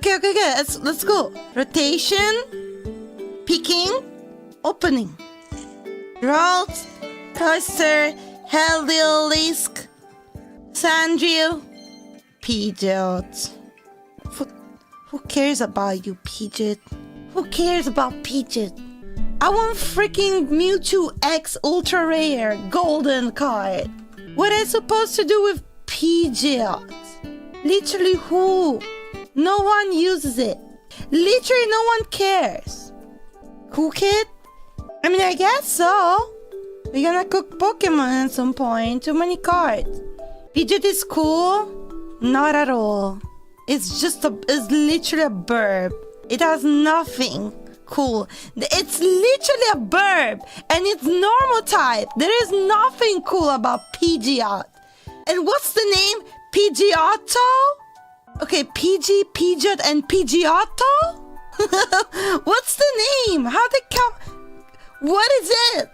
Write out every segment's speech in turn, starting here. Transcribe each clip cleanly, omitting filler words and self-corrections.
Okay. Let's go. Rotation, picking, opening. Route, cluster, Heliolisk, Sandriel, Pidgeot. Who cares about you, Pidgeot? Who cares about Pidgeot? I want freaking Mewtwo X Ultra Rare Golden card. What am I supposed to do with Pidgeot? Literally who? No one uses it. Literally no one cares. Cool kid? I mean, I guess so. We're gonna cook Pokemon at some point. Too many cards. Pidgeot is cool? Not at all. It's literally a burb. It has nothing cool. It's literally a burb. And it's normal type. There is nothing cool about Pidgeot. And what's the name? Pidgeotto? Okay, Pidgeot and Pidgeotto? What's the name? How they come? What is it?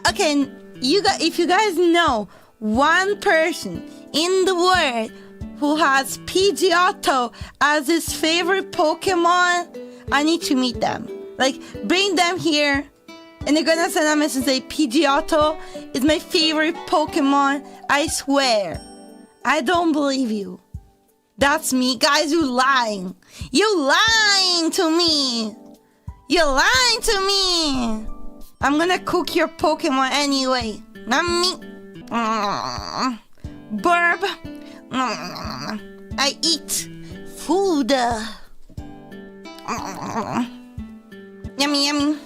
Okay, if you guys know one person in the world who has Pidgeotto as his favorite Pokemon, I need to meet them. Like, bring them here, and they're gonna send a message and say, Pidgeotto is my favorite Pokemon. I swear. I don't believe you. That's me. Guys, you lying. You lying to me. You're lying to me. I'm gonna cook your Pokemon anyway. Not me. Burb. I eat food. Yummy, yummy.